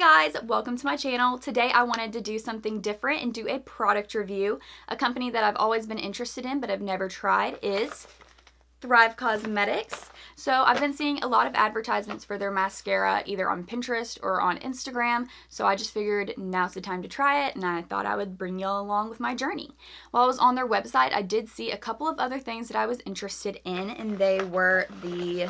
Hi guys, welcome to my channel. Today I wanted to do something different and do a product review. A company that I've always been interested in but I've never tried is Thrive Causemetics. So I've been seeing a lot of advertisements for their mascara either on Pinterest or on Instagram, so I just figured now's the time to try it and I thought I would bring y'all along with my journey. While I was on their website, I did see a couple of other things that I was interested in, and they were the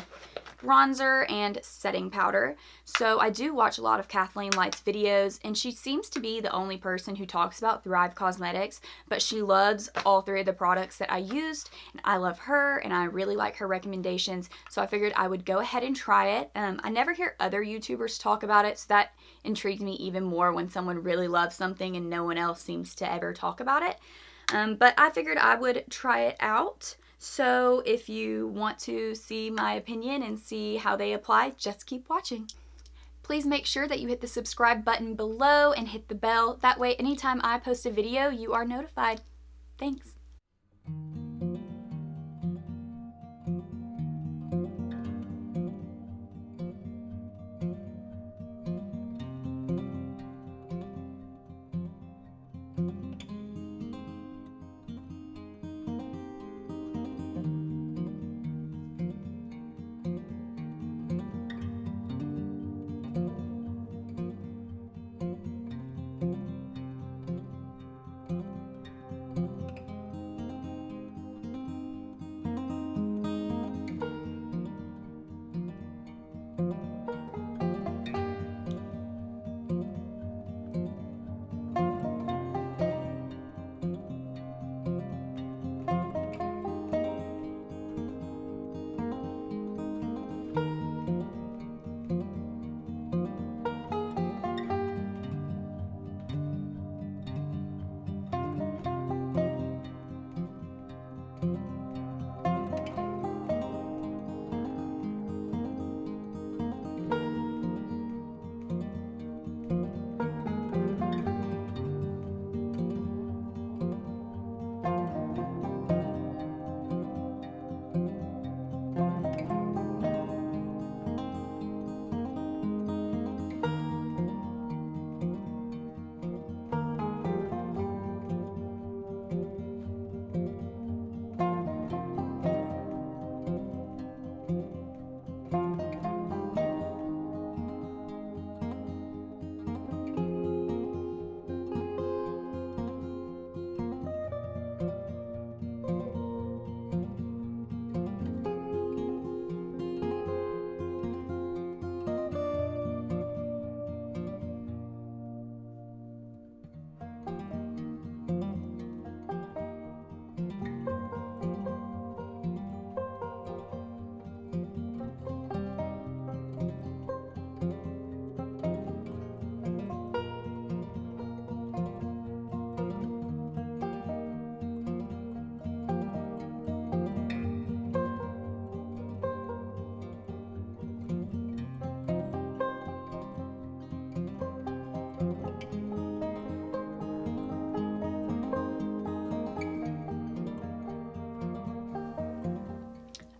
bronzer and setting powder. So I do watch a lot of Kathleen Light's videos, and she seems to be the only person who talks about Thrive Causemetics, but she loves all three of the products that I used, and I love her and I really like her recommendations, so I figured I would go ahead and try it. I never hear other YouTubers talk about it, so that intrigued me even more when someone really loves something and no one else seems to ever talk about it. But I figured I would try it out. So if you want to see my opinion and see how they apply, just keep watching. Please make sure that you hit the subscribe button below and hit the bell. That way, anytime I post a video, you are notified. Thanks.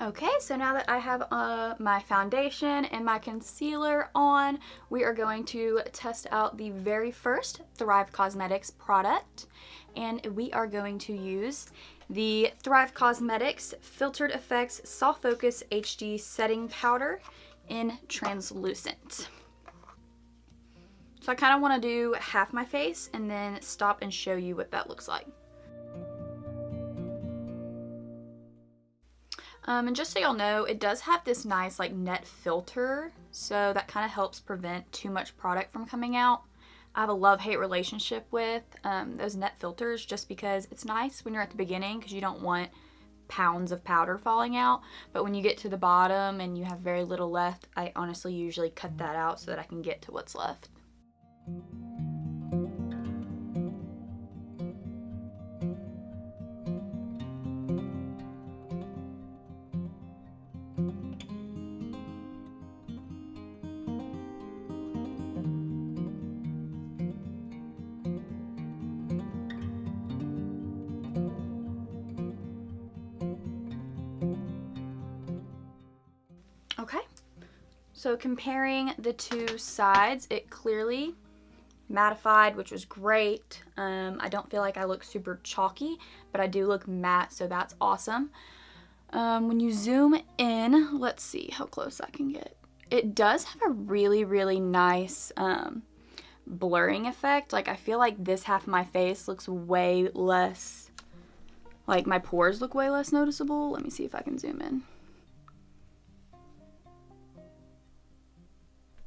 Okay, so now that I have my foundation and my concealer on, we are going to test out the very first Thrive Causemetics product, and we are going to use the Thrive Causemetics Filtered Effects Soft Focus HD Setting Powder in Translucent. So I kind of want to do half my face and then stop and show you what that looks like. And just so y'all know, it does have this nice like net filter, so that kind of helps prevent too much product from coming out. I have a love-hate relationship with those net filters just because it's nice when you're at the beginning because you don't want pounds of powder falling out, but when you get to the bottom and you have very little left, I honestly usually cut that out so that I can get to what's left. So comparing the two sides, it clearly mattified, which was great. I don't feel like I look super chalky, but I do look matte, so that's awesome. When you zoom in, let's see how close I can get. It does have a really, really nice blurring effect. Like, I feel like this half of my face looks way less, like my pores look way less noticeable. Let me see if I can zoom in.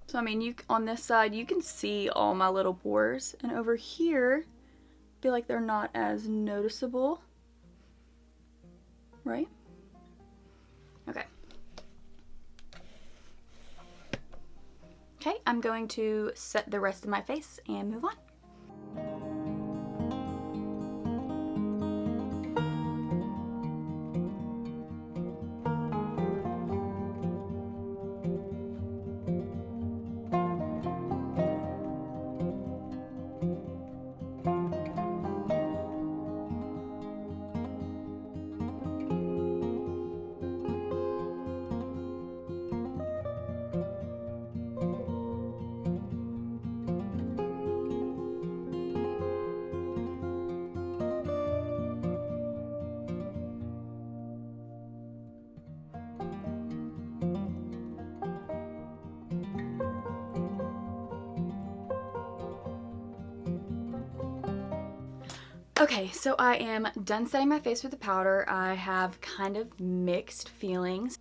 So, I mean, on this side, you can see all my little pores. And over here, I feel like they're not as noticeable. Right? Okay. Okay, I'm going to set the rest of my face and move on. Okay, so I am done setting my face with the powder. I have kind of mixed feelings.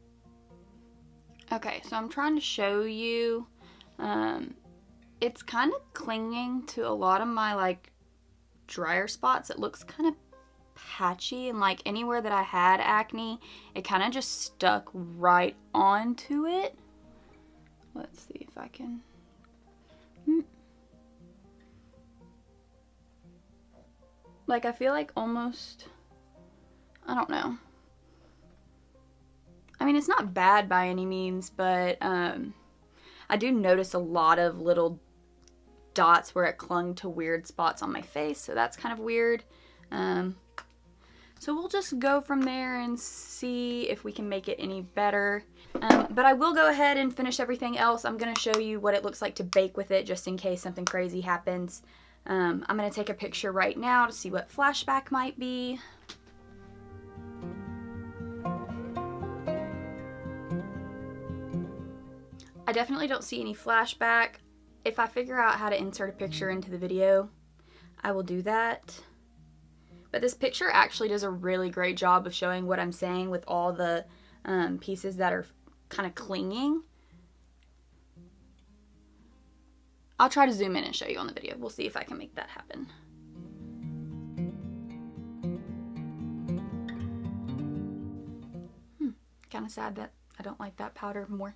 Okay, so I'm trying to show you, it's kind of clinging to a lot of my like drier spots. It looks kind of patchy, and like anywhere that I had acne, it kind of just stuck right onto it. Let's see if I can. Like, I feel like almost, I don't know. I mean, it's not bad by any means, but I do notice a lot of little dots where it clung to weird spots on my face, so that's kind of weird. So we'll just go from there and see if we can make it any better. But I will go ahead and finish everything else. I'm going to show you what it looks like to bake with it, just in case something crazy happens. I'm going to take a picture right now to see what flashback might be. I definitely don't see any flashback. If I figure out how to insert a picture into the video, I will do that. But this picture actually does a really great job of showing what I'm saying with all the pieces that are kind of clinging. I'll try to zoom in and show you on the video. We'll see if I can make that happen. Kind of sad that I don't like that powder more.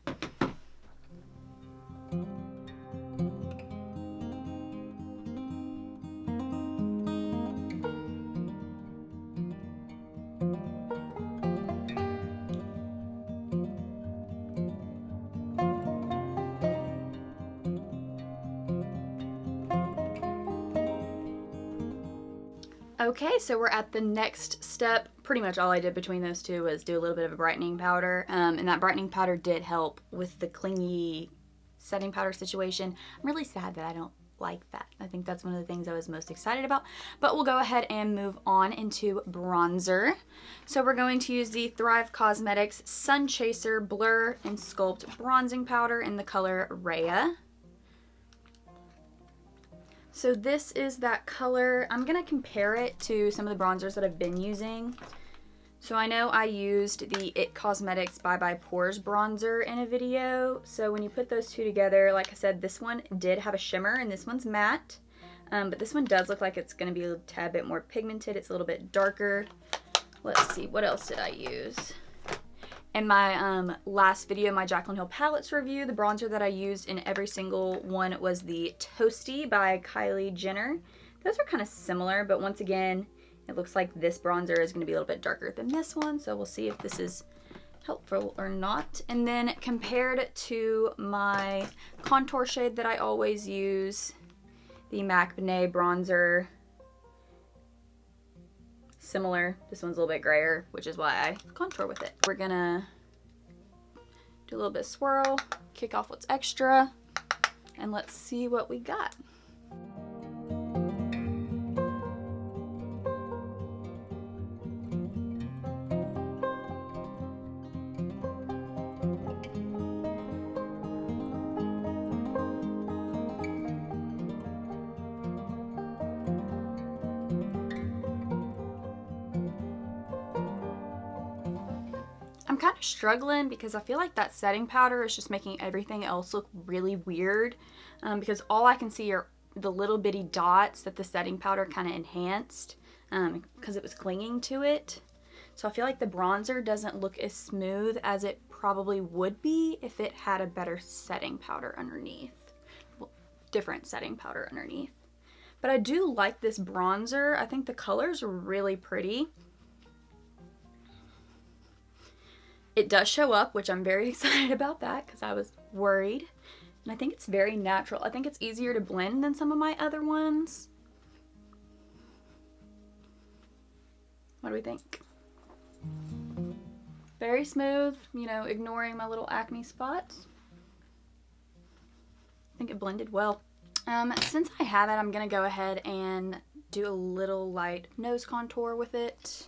Okay, so we're at the next step. Pretty much all I did between those two was do a little bit of a brightening powder, and that brightening powder did help with the clingy setting powder situation. I'm really sad that I don't like that. I think that's one of the things I was most excited about, but we'll go ahead and move on into bronzer. So we're going to use the Thrive Causemetics Sun Chaser Blur and Sculpt Bronzing Powder in the color Rhea. So this is that color. I'm going to compare it to some of the bronzers that I've been using. So I know I used the It Cosmetics Bye Bye Pores bronzer in a video. So when you put those two together, like I said, this one did have a shimmer and this one's matte. But this one does look like it's going to be a tad bit more pigmented. It's a little bit darker. Let's see, what else did I use? In my last video, my Jaclyn Hill Palettes review, the bronzer that I used in every single one was the Toasty by Kylie Jenner. Those are kind of similar, but once again, it looks like this bronzer is going to be a little bit darker than this one, so we'll see if this is helpful or not. And then compared to my contour shade that I always use, the MAC Benet bronzer, similar. This one's a little bit grayer, which is why I contour with it. We're gonna Do a little bit of swirl, kick off what's extra, and let's see what we got. I'm kind of struggling because I feel like that setting powder is just making everything else look really weird, because all I can see are the little bitty dots that the setting powder kind of enhanced because it was clinging to it. So I feel like the bronzer doesn't look as smooth as it probably would be if it had a better setting powder underneath. Well, different setting powder underneath. But I do like this bronzer. I think the color's really pretty. It does show up, which I'm very excited about that because I was worried. And I think it's very natural. I think it's easier to blend than some of my other ones. What do we think? Very smooth, you know, ignoring my little acne spots. I think it blended well. Since I have it, I'm gonna go ahead and do a little light nose contour with it.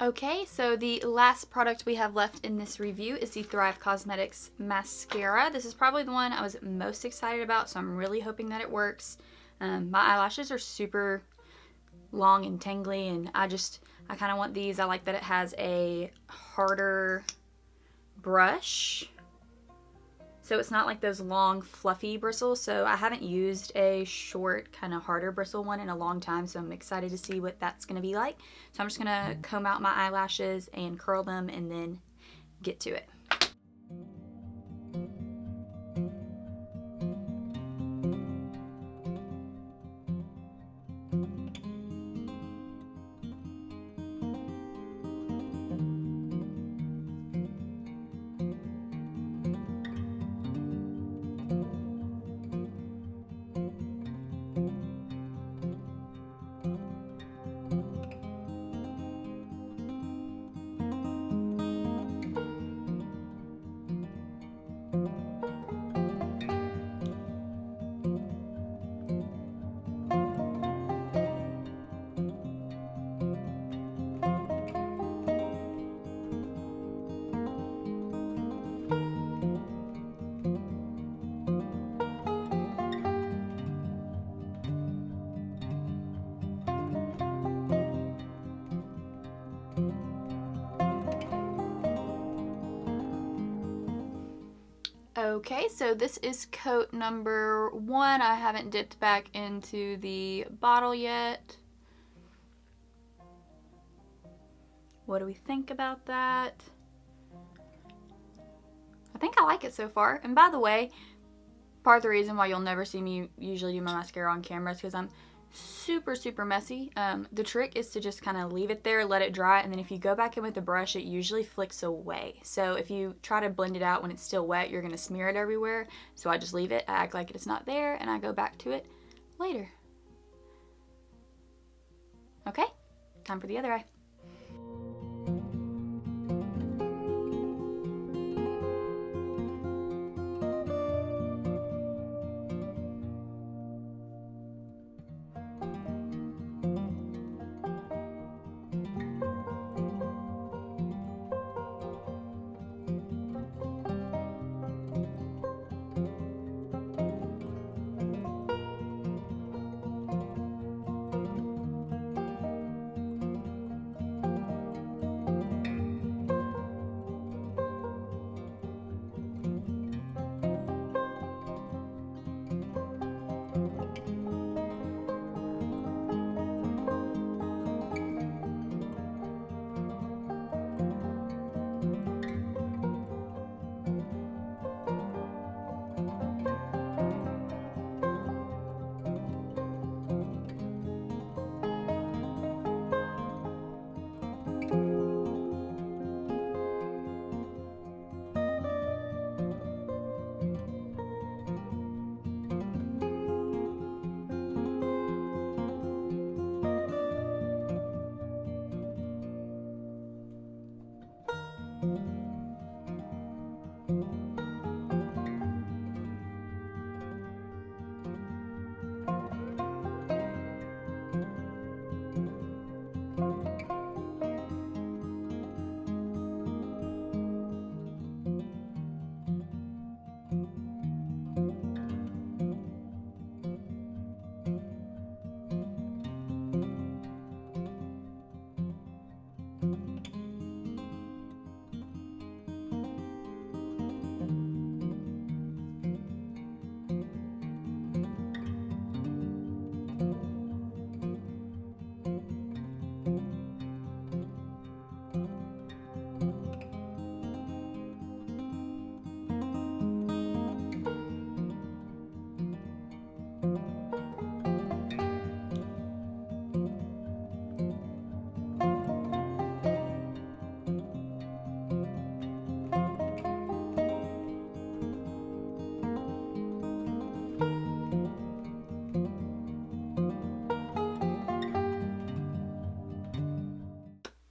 Okay, so the last product we have left in this review is the Thrive Causemetics Mascara. This is probably the one I was most excited about, so I'm really hoping that it works. My eyelashes are super long and tangly, and I kind of want these. I like that it has a harder brush, so it's not like those long fluffy bristles. So I haven't used a short kind of harder bristle one in a long time, so I'm excited to see what that's going to be like. So I'm just going to comb out my eyelashes and curl them and then get to it. Okay, so this is coat number 1. I haven't dipped back into the bottle yet. What do we think about that? I think I like it so far. And by the way, part of the reason why you'll never see me usually do my mascara on camera is because I'm super messy. The trick is to just kind of leave it there, let it dry, and then if you go back in with the brush, it usually flicks away. So if you try to blend it out when it's still wet, you're going to smear it everywhere. So I just leave it, I act like it's not there, and I go back to it later. Okay, time for the other eye.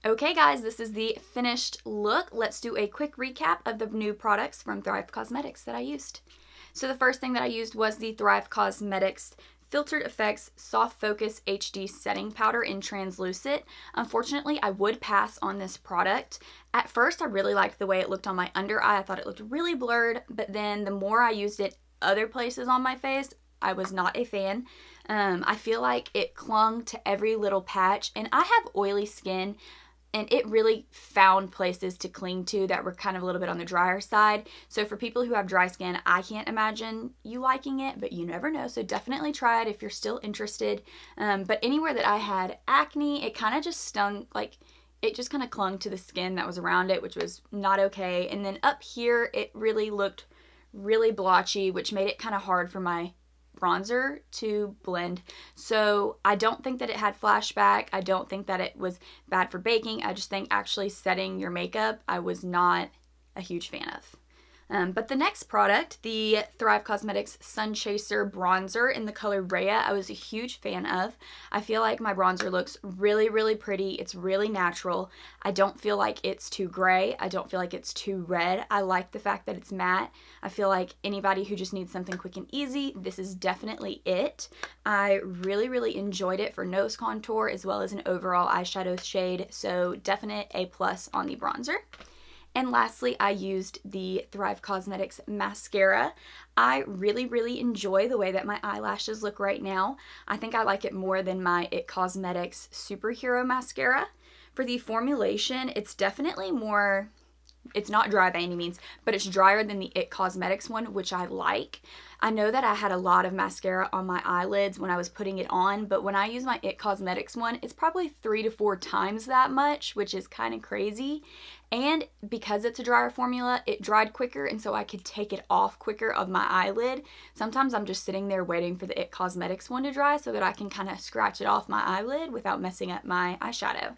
Okay guys, this is the finished look. Let's do a quick recap of the new products from Thrive Causemetics that I used. So the first thing that I used was the Thrive Causemetics Filtered Effects Soft Focus HD Setting Powder in Translucent. Unfortunately, I would pass on this product. At first, I really liked the way it looked on my under eye. I thought it looked really blurred, but then the more I used it other places on my face, I was not a fan. I feel like it clung to every little patch, and I have oily skin, and it really found places to cling to that were kind of a little bit on the drier side. So for people who have dry skin, I can't imagine you liking it, but you never know. So definitely try it if you're still interested. But anywhere that I had acne, it kind of just stung, like it just kind of clung to the skin that was around it, which was not okay. And then up here, it really looked really blotchy, which made it kind of hard for my bronzer to blend. So I don't think that it had flashback. I don't think that it was bad for baking. I just think actually setting your makeup, I was not a huge fan of. But the next product, the Thrive Causemetics Sun Chaser Bronzer in the color Rhea, I was a huge fan of. I feel like my bronzer looks really, really pretty. It's really natural. I don't feel like it's too gray. I don't feel like it's too red. I like the fact that it's matte. I feel like anybody who just needs something quick and easy, this is definitely it. I really, really enjoyed it for nose contour as well as an overall eyeshadow shade. So definite A+ on the bronzer. And lastly, I used the Thrive Causemetics mascara. I really, really enjoy the way that my eyelashes look right now. I think I like it more than my It Cosmetics Superhero Mascara. For the formulation, it's definitely more, it's not dry by any means, but it's drier than the It Cosmetics one, which I like. I know that I had a lot of mascara on my eyelids when I was putting it on, but when I use my It Cosmetics one, it's probably 3 to 4 times that much, which is kind of crazy. And because it's a drier formula, it dried quicker, and so I could take it off quicker of my eyelid. Sometimes I'm just sitting there waiting for the It Cosmetics one to dry so that I can kind of scratch it off my eyelid without messing up my eyeshadow.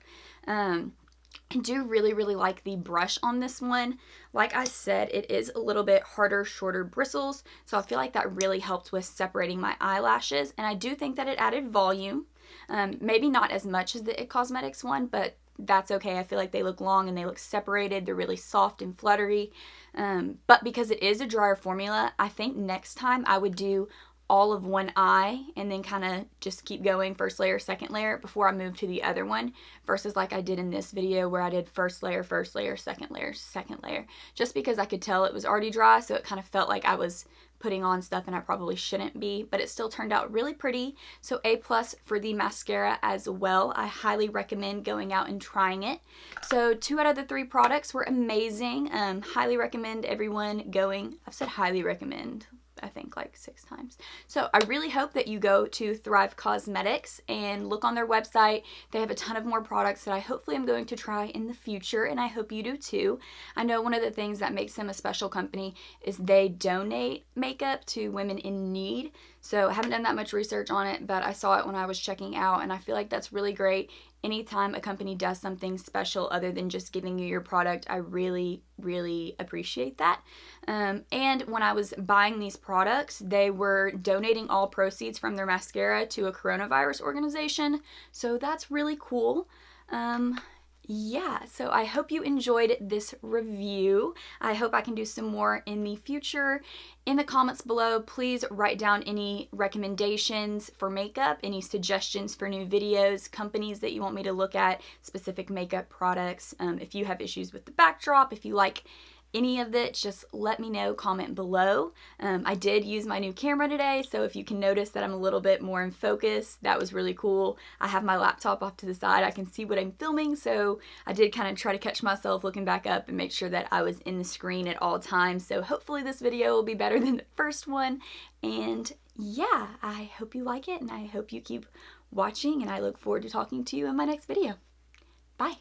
I do really, really like the brush on this one. Like I said, it is a little bit harder, shorter bristles, so I feel like that really helped with separating my eyelashes, and I do think that it added volume. Maybe not as much as the It Cosmetics one, but that's okay. I feel like they look long and they look separated. They're really soft and fluttery. But because it is a drier formula, I think next time I would do all of one eye and then kind of just keep going first layer, second layer before I move to the other one, versus like I did in this video where I did first layer, second layer, second layer, just because I could tell it was already dry, so it kind of felt like I was putting on stuff and I probably shouldn't be, but it still turned out really pretty. So A+ for the mascara as well. I highly recommend going out and trying it. So 2 out of the 3 products were amazing. Highly recommend everyone going. I've said highly recommend, I think like 6 times. So I really hope that you go to Thrive Causemetics and look on their website. They have a ton of more products that I hopefully am going to try in the future, and I hope you do too. I know one of the things that makes them a special company is they donate makeup to women in need. So I haven't done that much research on it, but I saw it when I was checking out, and I feel like that's really great. Anytime a company does something special other than just giving you your product, I really, really appreciate that. And when I was buying these products, they were donating all proceeds from their mascara to a coronavirus organization. So that's really cool. Yeah, so I hope you enjoyed this review. I hope I can do some more in the future. In the comments below, please write down any recommendations for makeup, any suggestions for new videos, companies that you want me to look at, specific makeup products. If you have issues with the backdrop, if you like any of it, just let me know, comment below. I did use my new camera today, so if you can notice that I'm a little bit more in focus, that was really cool. I have my laptop off to the side, I can see what I'm filming, so I did kind of try to catch myself looking back up and make sure that I was in the screen at all times. So hopefully this video will be better than the first one, and yeah, I hope you like it, and I hope you keep watching, and I look forward to talking to you in my next video.